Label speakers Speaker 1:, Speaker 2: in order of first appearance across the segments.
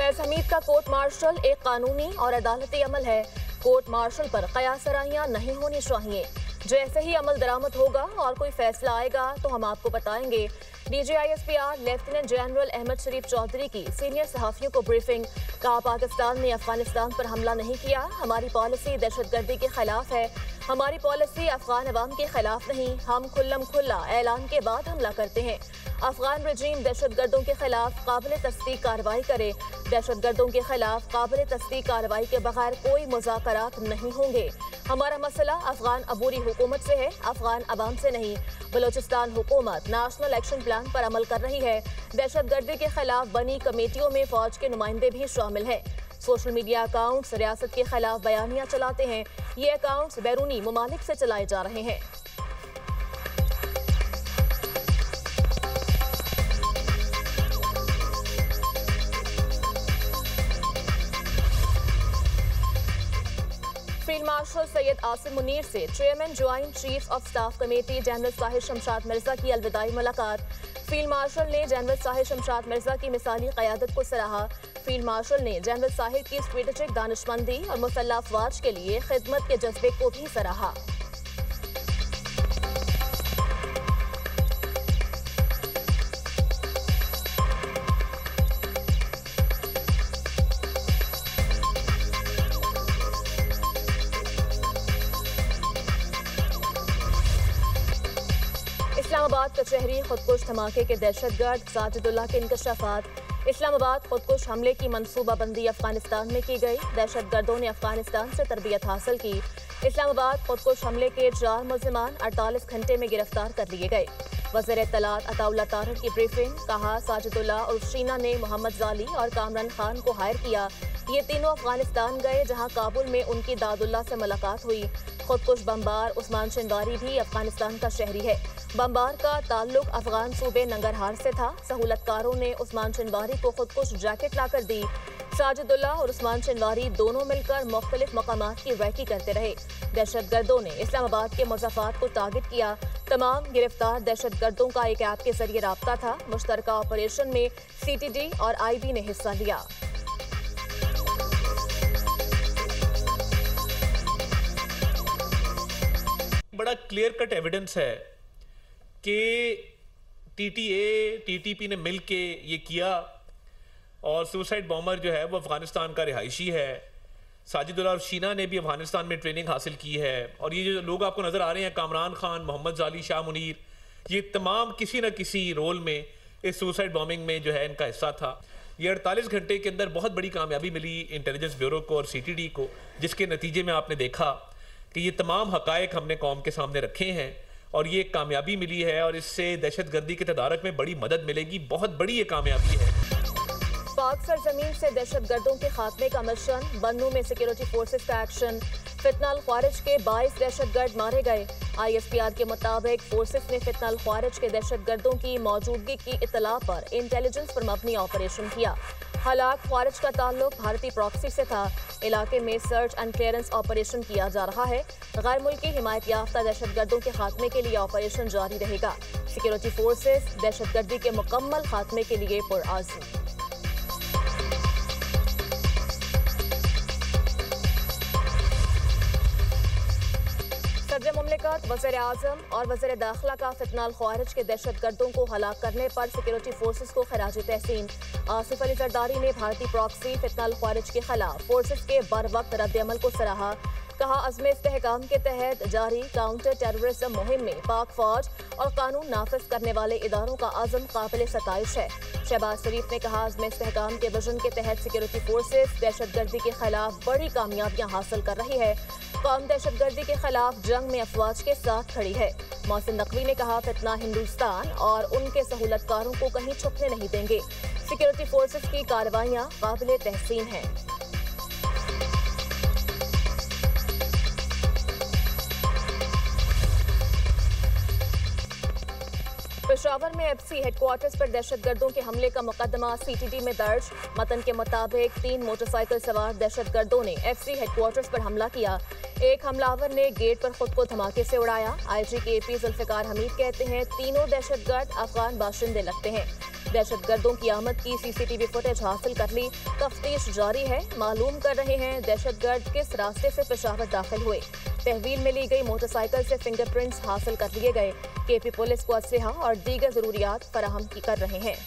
Speaker 1: फैज हमीद का court martial एक कानूनी और अदालती अमल है। कोर्ट मार्शल पर कयासराइयां नहीं होनी चाहिए। जैसे ही अमल दरामद होगा और कोई फैसला आएगा तो हम आपको बताएंगे। DGISPR लेफ्टिनेंट जनरल अहमद शरीफ चौधरी की सीनियर सहाफियों को ब्रीफिंग। कहा, पाकिस्तान ने अफगानिस्तान पर हमला नहीं किया, हमारी पॉलिसी दहशतगर्दी के खिलाफ है। हमारी पॉलिसी अफगान अवाम के खिलाफ नहीं, हम खुल्लम खुल्ला ऐलान के बाद हमला करते हैं। अफगान रजीम दहशतगर्दों के खिलाफ काबिल तस्दीक कार्रवाई करे। दहशतगर्दों के खिलाफ काबिल तस्दीक कार्रवाई के बगैर कोई मुज़ाकरात नहीं होंगे। हमारा मसला अफगान अबूरी हुकूमत से है, अफगान अवाम से नहीं। बलोचिस्तान हुकूमत नेशनल एक्शन प्लान पर अमल कर रही है। दहशतगर्दी के खिलाफ बनी कमेटियों में फौज के नुमाइंदे भी शामिल हैं। सोशल मीडिया अकाउंट्स रियासत के खिलाफ बयानियां चलाते हैं। ये अकाउंट्स बैरूनी ममालिक से चलाए जा रहे हैं। फील्ड मार्शल सैयद आसिम मुनीर से chairman joint chief of staff committee general Sahir Shamshad Mirza की अलविदाई मुलाकात। फील्ड मार्शल ने जनरल साहिर शमशाद मिर्जा की मिसाली क़यादत को सराहा। फील्ड मार्शल ने जनरल साहिर की स्ट्रेटेजिक दानिशमंदी और मुसल्लह अफवाज के लिए खिदमत के जज्बे को भी सराहा। इस्लामाबाद कचहरी खुदकुश धमाके के दहशतगर्द साजिदुल्लाह के इंकशाफात। इस्लामाबाद खुदकुश हमले की मनसूबाबंदी अफगानिस्तान में की गई। दहशतगर्दों ने अफगानिस्तान से तरबियत हासिल की। इस्लामाबाद खुदकुश हमले के 4 मुल्जिमान 48 घंटे में गिरफ्तार कर लिए गए। वज़ीर इत्तलात अताउल्लाह तारर की ब्रीफिंग। कहा, साजिदुल्लाह और शीना ने मोहम्मद जाली और कामरान खान को हायर किया। ये तीनों अफगानिस्तान गए, जहां काबुल में उनकी दादुल्लाह से मुलाकात हुई। खुदकुश बमबार उस्मान चिनवारी भी अफगानिस्तान का शहरी है। बमबार का ताल्लुक अफगान सूबे नंगरहार से था। सहूलतकारों ने उस्मान चिनवारी को खुदकुश जैकेट लाकर दी। साजिदुल्लाह और उस्मान चिनवारी दोनों मिलकर मुख्तलिफ मकामात की रैकी करते रहे। दहशतगर्दों ने इस्लामाबाद के मुज़ाफ़ात को टारगेट किया। तमाम गिरफ्तार दहशतगर्दों का एक ऐप के जरिए राब्ता था। मुश्तरका ऑपरेशन में CTD और IB ने हिस्सा लिया।
Speaker 2: बड़ा क्लियर कट एविडेंस है कि TTA TTP ने मिल के ये किया और सुसाइड बॉम्बर जो है वो अफगानिस्तान का रिहायशी है। साजिदुल्लाह और शीना ने भी अफगानिस्तान में ट्रेनिंग हासिल की है। और ये जो लोग आपको नज़र आ रहे हैं, कामरान खान, मोहम्मद जाली, शाह मुनीर, ये तमाम किसी न किसी रोल में इस सुसाइड बॉम्बिंग में जो है इनका हिस्सा था। ये 48 घंटे के अंदर बहुत बड़ी कामयाबी मिली इंटेलिजेंस ब्यूरो को और CTD को, जिसके नतीजे में आपने देखा कि ये तमाम हकायक हमने कौम के सामने रखे हैं और ये कामयाबी मिली है। और इससे दहशतगर्दी के तदारक में बड़ी मदद मिलेगी। बहुत बड़ी ये कामयाबी है।
Speaker 1: पाक सरजमीन से दहशतगर्दों के खात्मे का मिशन। बन्नू में सिक्योरिटी फोर्सेस का एक्शन। फितनाल ख्वारिज के 22 दहशतगर्द मारे गए। ISPR के मुताबिक फोर्सेस ने फितनाल ख्वारिज के दहशतगर्दों की मौजूदगी की इत्तला पर इंटेलिजेंस पर मबनी ऑपरेशन किया। हलाक ख्वारिज का ताल्लुक भारतीय प्रॉक्सी से था। इलाके में सर्च एंड क्लियरेंस ऑपरेशन किया जा रहा है। गैर मुल्की हिमायत याफ्ता दहशतगर्दों के खात्मे के लिए ऑपरेशन जारी रहेगा। सिक्योरिटी फोर्सेस दहशतगर्दी के मुकम्मल खात्मे के लिए पुरआज़म। सदर मुमलिकत, वज़ीर आज़म और वज़ीर दाखिला का फितनाल ख्वारिज के दहशतगर्दों को हलाक करने पर सिक्योरिटी फोर्सेस को खराज तहसीन। आसिफ अली जरदारी ने भारतीय प्रॉक्सी फितनाल ख्वारिज के खिलाफ फोर्सेस के बर वक्त रद्द-ए-अमल को सराहा। कहा, अज़्म इस्तेहकाम के तहत जारी काउंटर टेररिज्म मुहिम में पाक फौज और कानून नाफिज करने वाले इदारों का अज़्म काबिल सताइश है। शहबाज शरीफ ने कहा, अज़्म इस्तेहकाम के विजन के तहत सिक्योरिटी फोर्सेस दहशतगर्दी के खिलाफ बड़ी कामयाबियां हासिल कर रही है। कौम दहशतगर्दी के खिलाफ जंग में अफवाज के साथ खड़ी है। मोहसिन नकवी ने कहा, फितना हिंदुस्तान और उनके सहूलतकारों को कहीं छुपने नहीं देंगे। सिक्योरिटी फोर्सेस की कार्रवाइयां काबिल तहसीन हैं। पेशावर में एफसी हेडक्वार्टर्स पर दहशतगर्दों के हमले का मुकदमा सीटीडी में दर्ज। मतन के मुताबिक 3 मोटरसाइकिल सवार दहशतगर्दों ने एफसी हेडक्वार्टर्स पर हमला किया। एक हमलावर ने गेट पर खुद को धमाके से उड़ाया। आईजी केपी जुल्फिकार हमीद कहते हैं तीनों दहशतगर्द अफगान बाशिंदे लगते हैं। दहशतगर्दों की आमद की सीसीटीवी फुटेज हासिल कर ली। तफ्तीश जारी है। मालूम कर रहे हैं दहशतगर्द किस रास्ते से पेशावर दाखिल हुए। तहवील में ली गई मोटरसाइकिल से फिंगरप्रिंट्स हासिल कर लिए गए। केपी पुलिस को असलहा और दीगर जरूरियात फराहम कर रहे हैं।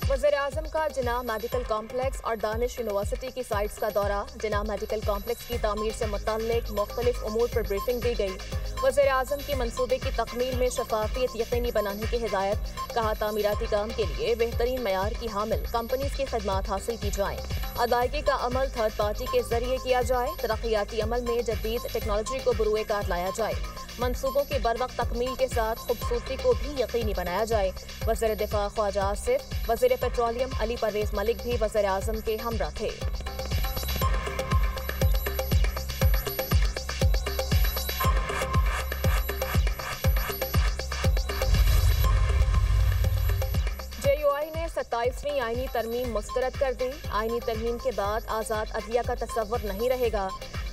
Speaker 1: वज़ीर-ए-आज़म का जिन्ना मेडिकल कॉम्प्लेक्स और दानिश यूनिवर्सिटी की साइट्स का दौरा। जिन्ना मेडिकल कॉम्प्लेक्स की तामीर से मुताल्लिक मुख्तलिफ उमूर पर ब्रीफिंग दी गई। वज़ीर-ए-आज़म की मंसूबे की तकमील में शफाफियत यकीनी बनाने की हिदायत। कहा तामीराती काम के लिए बेहतरीन मयार की हामिल कंपनीज की खदमात हासिल की जाएं। अदायगी का अमल थर्ड पार्टी के जरिए किया जाए। तरक्याती अमल में जदीद टेक्नोलॉजी को बरूए कार लाया जाए। मंसूबों की बरवक्त तकमील के साथ खूबसूरती को भी यकीनी बनाया जाए। वज़ीर दिफा ख्वाजा आसिफ, वज़ीर पेट्रोलियम अली परवेज मलिक भी वज़ीर-ए-आज़म के हमरा थे। JUI ने 27वीं आईनी तरमीम मुस्तरद कर दी। आईनी तरमीम के बाद आज़ाद अदलिया का तस्वर नहीं रहेगा।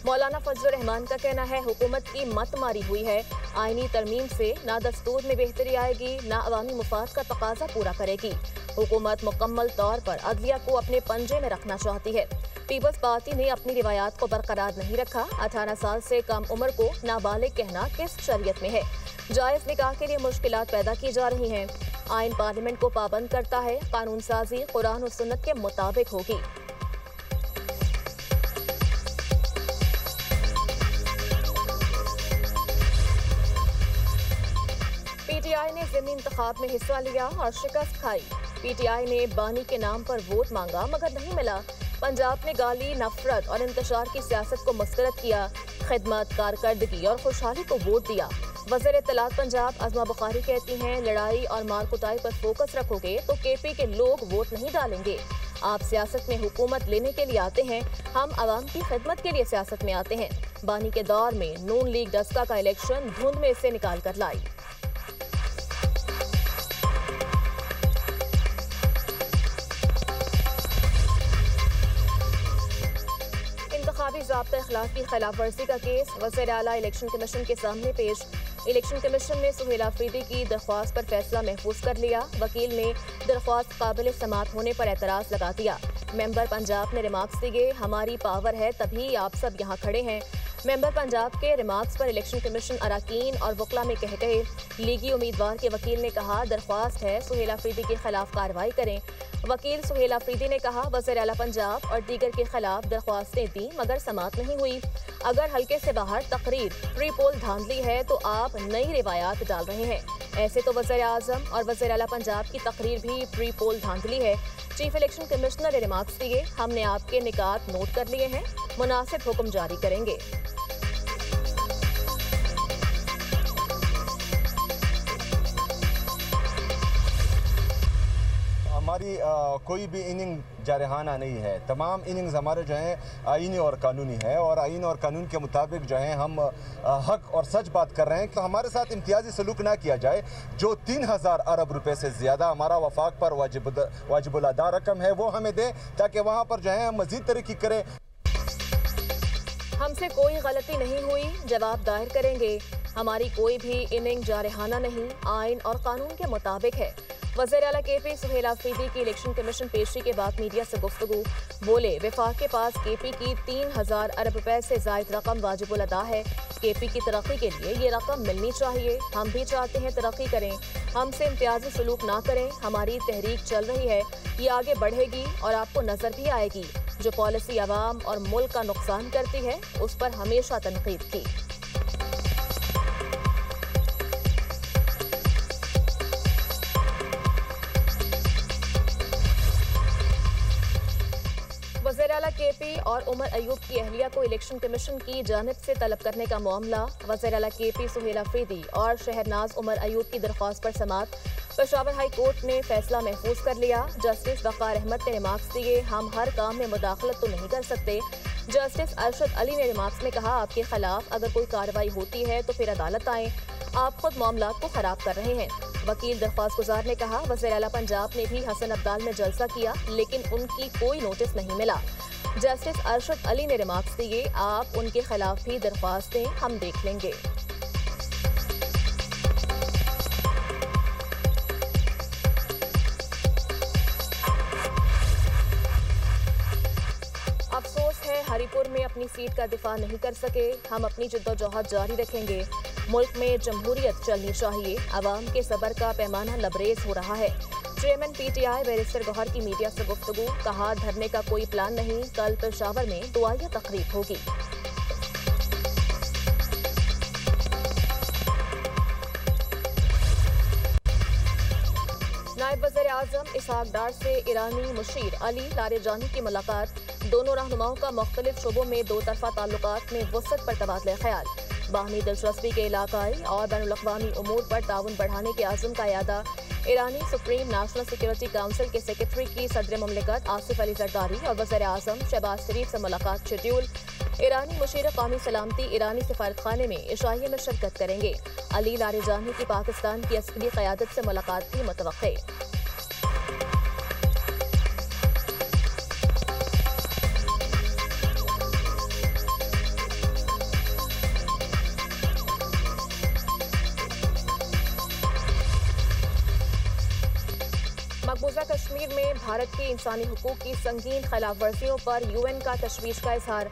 Speaker 1: मौलाना फजलुर रहमान का कहना है हुकूमत की मत मारी हुई है। आईनी तरमीम से ना दस्तूर में बेहतरी आएगी, ना अवामी मुफाद का तकाजा पूरा करेगी। हुकूमत मुकम्मल तौर पर अदलिया को अपने पंजे में रखना चाहती है। पीपल्स पार्टी ने अपनी रिवायात को बरकरार नहीं रखा। 18 साल से कम उम्र को नाबालिग कहना किस शरीयत में है। जायज़ निकाह के लिए मुश्किलात पैदा की जा रही हैं। आइन पार्लियामेंट को पाबंद करता है। कानून साजी कुरान और सुन्नत के मुताबिक होगी। पीटीआई ने ज़िमनी इंतखाब में हिस्सा लिया और शिकस्त खाई। पीटीआई ने बानी के नाम पर वोट मांगा मगर नहीं मिला। पंजाब ने गाली, नफरत और इंतशार की सियासत को मुस्तरद किया। खिदमत, कारकर्दगी और खुशहाली को वोट दिया। वज़ीर इत्तलात पंजाब अज़मा बुखारी कहती हैं लड़ाई और मार कुटाई पर फोकस रखोगे तो केपी के लोग वोट नहीं डालेंगे। आप सियासत में हुकूमत लेने के लिए आते हैं, हम आवाम की खिदमत के लिए सियासत में आते हैं। बानी के दौर में नून लीग डस्का का इलेक्शन धुंध में इसे निकाल कर लाई। इंतखाबी ज़ाब्ता इखलाक की खिलाफ वर्जी का केस वज़ीर आला इलेक्शन कमीशन के सामने पेश। इलेक्शन कमीशन ने सुहेल आफरीदी की दरख्वास्त पर फैसला महफूज कर लिया। वकील ने दरख्वास्त काबिल समात होने पर एतराज़ लगा दिया। मेंबर पंजाब ने रिमार्क्स दिए, हमारी पावर है तभी आप सब यहाँ खड़े हैं। मेंबर पंजाब के रिमार्क्स पर इलेक्शन कमीशन अरकान और वकला में कह गए। लीगी उम्मीदवार के वकील ने कहा दरख्वास्त है सुहेल आफरीदी के खिलाफ कार्रवाई करें। वकील सुहेल आफरीदी ने कहा वज़ीर आला पंजाब और दीगर के खिलाफ दरख्वास्तें दी मगर समात नहीं हुई। अगर हल्के से बाहर तकरीर प्री पोल धांधली है तो आप नई रिवायात डाल रहे हैं। ऐसे तो वज़ीर आज़म और वज़ीर आला पंजाब की तकरीर भी प्री पोल धांधली है। चीफ इलेक्शन कमिश्नर ने रिमार्क्स दिए, हमने आपके निकात नोट कर लिए हैं, मुनासिब हुक्म जारी करेंगे।
Speaker 3: हमारी कोई भी इनिंग जारहाना नहीं है। तमाम इनिंग्स हमारे जो हैं आईनी और कानूनी है और आईन और कानून के मुताबिक जो है हम हक और सच बात कर रहे हैं कि हमारे साथ इम्तियाजी सलूक ना किया जाए। जो 3000 अरब रुपए से ज़्यादा हमारा वफाक पर वाजिबुल अदा रकम है वो हमें दें ताकि वहाँ पर जो है हम मज़ीद तरक्की करें।
Speaker 1: हमसे कोई गलती नहीं हुई, जवाब दायर करेंगे। हमारी कोई भी इनिंग जारहाना नहीं, आइन और कानून के मुताबिक है। वज़ीर आला केपी सुहेल आफरीदी की इलेक्शन कमीशन पेशी के बाद मीडिया से गुफ्तगू बोले, वफाक के पास केपी की 3000 अरब रुपए से ज़ायद रकम वाजिबुल अदा है। केपी की तरक्की के लिए ये रकम मिलनी चाहिए। हम भी चाहते हैं तरक्की करें, हमसे इम्तियाजी सलूक ना करें। हमारी तहरीक चल रही है, ये आगे बढ़ेगी और आपको नजर भी आएगी। जो पॉलिसी अवाम और मुल्क का नुकसान करती है उस पर हमेशा तनकीद की। वज़ीर आला केपी और उमर अयूब की अहलिया को इलेक्शन कमीशन की जानिब से तलब करने का मामला। वज़ीर आला केपी सुहेल आफरीदी और शहरनाज उमर अयूब की दरख्वास्त पर समात। पेशावर हाई कोर्ट ने फैसला महफूज कर लिया। जस्टिस वक़ार अहमद ने रिमार्क्स दिए, हम हर काम में मुदाखलत तो नहीं कर सकते। जस्टिस अरशद अली ने रिमार्क्स में कहा, आपके खिलाफ अगर कोई कार्रवाई होती है तो फिर अदालत आए, आप खुद मामलात को खराब कर रहे हैं। वकील दरख्वास्त गुजार ने कहा, वज़ीर आला पंजाब ने भी हसन अब्दाल में जलसा किया लेकिन उनकी कोई नोटिस नहीं मिला। जस्टिस अरशद अली ने रिमार्क्स दिए, आप उनके खिलाफ भी दरख्वास्त दें, हम देख लेंगे। अफसोस है हरिपुर में अपनी सीट का दिफा नहीं कर सके, हम अपनी जद्दोजहद जारी रखेंगे। मुल्क में जमहूरियत चलनी चाहिए, अवाम के सब्र का पैमाना लबरेज हो रहा है। चेयरमैन PTI बैरिस्टर गौहर की मीडिया से गुफ्तगू, कहा धरने का कोई प्लान नहीं, कल पेशावर में दुआया तकरीब होगी। नायब वज़ीर आज़म इसहाक डार से ईरानी मुशीर अली लारेजानी की मुलाकात, दोनों रहनुमाओं का मुख्तलिफ शोबों में दो तरफा ताल्लुकात में वुसअत पर तबादला ख्याल, बाहमी दिलचस्पी के इलाकाई और बैनुल-अक़वामी उमूर पर ताउन बढ़ाने के आज़म का यादा। ईरानी सुप्रीम नेशनल सिक्योरिटी काउंसिल के सेक्रेटरी की सदर मुमलिकत आसिफ अली जरदारी और वज़ीर आज़म शहबाज शरीफ से मुलाकात शेड्यूल। ईरानी मुशीर कौमी सलामती ईरानी सफारत खाने में इशाइये में शिरकत करेंगे। अली लारेजानी की पाकिस्तान की अस्करी क़यादत से मुलाकात भी मुतवक्के। मकबूजा कश्मीर में भारत की इंसानी हुकूक की संगीन खिलाफ वर्जियों पर UN का तशवीश का इजहार।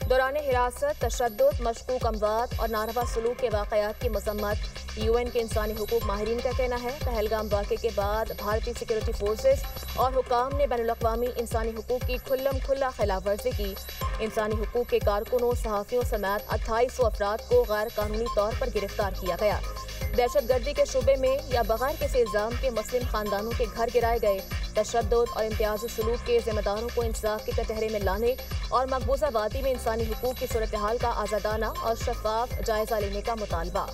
Speaker 1: दौरान हिरासत तशद्दुद, मशकूक अमवात और नारवा सलूक के वाक़यात की मज़म्मत। UN के इंसानी हुकूक माहिरीन का कहना है, पहलगाम वाक़े के बाद भारतीय सिक्योरिटी फोर्सेस और हुकाम ने बैनुल-अक़वामी इंसानी हुकूक की खुल्लम खुल्ला खिलाफ वर्जी की। इंसानी हुकूक के कारकुनों, सहाफ़ियों समेत 2800 अफराद को गैर कानूनी तौर पर गिरफ्तार किया गया। दहशतगर्दी के शुबे में या बगैर किसी इल्ज़ाम के मुस्लिम खानदानों के घर गिराए गए, तशद्दुद और इम्तियाजी सलूक के ज़िम्मेदारों को इंसाफ के कटहरे में लाने और मकबूजा वादी में इंसानी हुकूक की सूरत हाल का आज़ादाना और शफाफ जायज़ा लेने का मुतालबा।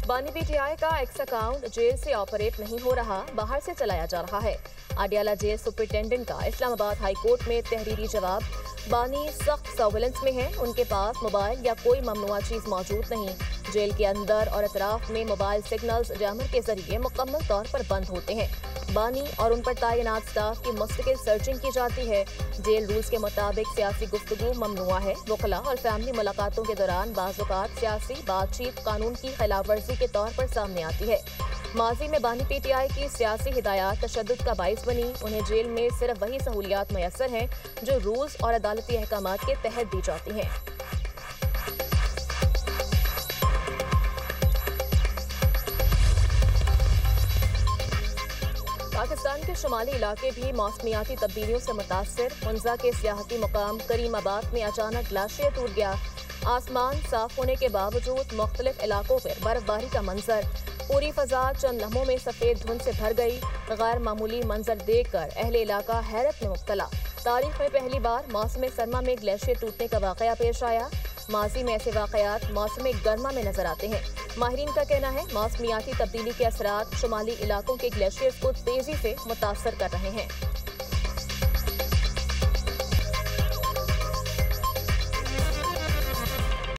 Speaker 1: बानी PTI का एक्स अकाउंट जेल से ऑपरेट नहीं हो रहा, बाहर से चलाया जा रहा है। आडियाला जेल सुपरिटेंडेंट का इस्लामाबाद हाई कोर्ट में तहरीरी जवाब, बानी सख्त सर्विलेंस में है, उनके पास मोबाइल या कोई ममनुआ चीज़ मौजूद नहीं। जेल के अंदर और अतराफ में मोबाइल सिग्नल्स जैमर के जरिए मुकम्मल तौर पर बंद होते हैं। बानी और उन पर तैनात स्टाफ की मुस्तकिल सर्चिंग की जाती है। जेल रूल्स के मुताबिक सियासी गुफ्तगू ममनुआ है। वकला और फैमिली मुलाकातों के दौरान बाज़ औक़ात सियासी बातचीत कानून की खिलाफ वर्जी के तौर पर सामने आती है। माजी में बानी PTI की सियासी हिदायत तशद्दुद का बाइस बनी। उन्हें जेल में सिर्फ वही सहूलियात मैसर हैं जो रूल्स और अदालती अहकामात के तहत दी जाती हैं। पाकिस्तान के शुमाली इलाके भी मौसमियाती तब्दीलियों से मुतासर। मुंजा के सियाहती मुकाम करीमाबाद में अचानक ग्लेशियर टूट गया। आसमान साफ होने के बावजूद मुख्तलिफ इलाकों पर बर्फबारी का मंजर। पूरी फजा चंद लम्हों में सफ़ेद धुंध से भर गई। गैर मामूली मंजर देखकर अहले इलाका हैरत में मुब्तला। तारीख में पहली बार मौसम सरमा में ग्लेशियर टूटने का वाक़या पेश आया। माजी में ऐसे वाक़यात मौसम गर्मा में नजर आते हैं। माहिरीन का कहना है, मौसमियाती तब्दीली के असरात शुमाली इलाकों के ग्लेशियर्स को तेजी से मुतासर कर रहे हैं।